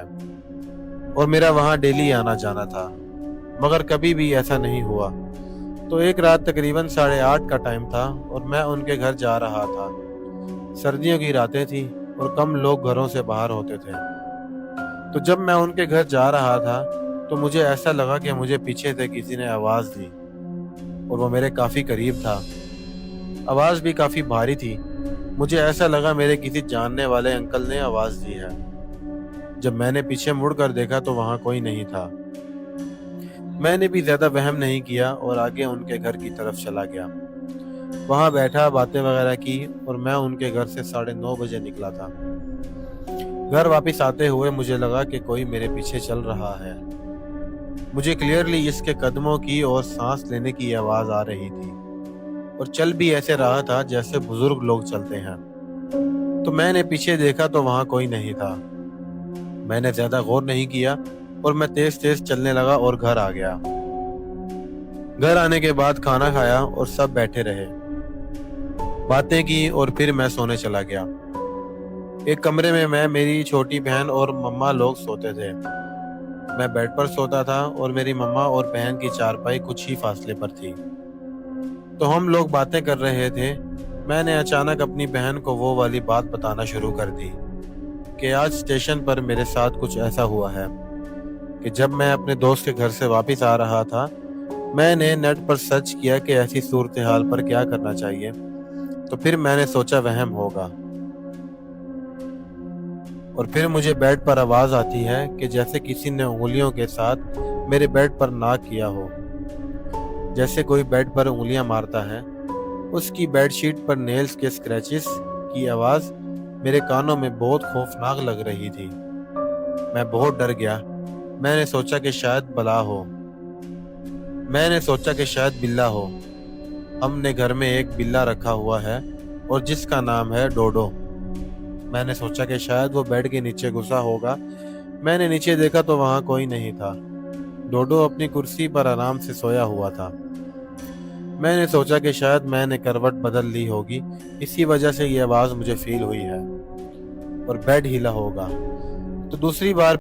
और मेरा वहाँ डेली आना जाना था, मगर कभी भी ऐसा नहीं हुआ। तो एक रात तकरीबन 8:30 का टाइम था और मैं उनके घर जा रहा था। सर्दियों की रातें थी और कम लोग घरों से बाहर होते थे। तो जब मैं उनके घर जा रहा था तो मुझे ऐसा लगा कि मुझे पीछे से किसी ने आवाज़ दी और वो मेरे काफ़ी करीब था। आवाज़ भी काफ़ी भारी थी। मुझे ऐसा लगा मेरे किसी जानने वाले अंकल ने आवाज़ दी है। जब मैंने पीछे मुड़कर देखा तो वहाँ कोई नहीं था। मैंने भी ज़्यादा वहम नहीं किया और आगे उनके घर की तरफ चला गया। वहाँ बैठा, बातें वगैरह की और मैं उनके घर से 9:30 बजे निकला था। घर वापस आते हुए मुझे लगा कि कोई मेरे पीछे चल रहा है। मुझे क्लियरली इसके कदमों की और सांस लेने की आवाज़ आ रही थी और चल भी ऐसे रहा था जैसे बुजुर्ग लोग चलते हैं। तो मैंने पीछे देखा तो वहाँ कोई नहीं था। मैंने ज़्यादा गौर नहीं किया और मैं तेज तेज चलने लगा और घर आ गया। घर आने के बाद खाना खाया और सब बैठे रहे, बातें की और फिर मैं सोने चला गया। एक कमरे में मैं, मेरी छोटी बहन और मम्मा लोग सोते थे। मैं बेड पर सोता था और मेरी मम्मा और बहन की चारपाई कुछ ही फासले पर थी। तो हम लोग बातें कर रहे थे। मैंने अचानक अपनी बहन को वो वाली बात बताना शुरू कर दी कि आज स्टेशन पर मेरे साथ कुछ ऐसा हुआ है कि जब मैं अपने दोस्त के घर से वापस आ रहा था, मैंने नेट पर सर्च किया कि ऐसी सूरत हाल पर क्या करना चाहिए। तो फिर मैंने सोचा वहम होगा और फिर मुझे बेड पर आवाज़ आती है कि जैसे किसी ने उंगलियों के साथ मेरे बेड पर नाक किया हो। जैसे कोई बेड पर उंगलियां मारता है। उसकी बेडशीट पर नेल्स के स्क्रैचेस की आवाज़ मेरे कानों में बहुत खौफनाक लग रही थी। मैं बहुत डर गया। मैंने सोचा कि शायद बला हो। मैंने सोचा कि शायद बिल्ला हो। हमने घर में एक बिल्ला रखा हुआ है और जिसका नाम है डोडो। मैंने सोचा कि शायद वो बेड के नीचे घुसा होगा। मैंने नीचे देखा तो वहाँ कोई नहीं था। डोडो अपनी कुर्सी पर आराम से सोया हुआ था। मैंने सोचा कि शायद मैंने करवट बदल ली होगी, इसी वजह से ये आवाज़ मुझे फील हुई है और बेड हिला होगा। तो दूसरी बार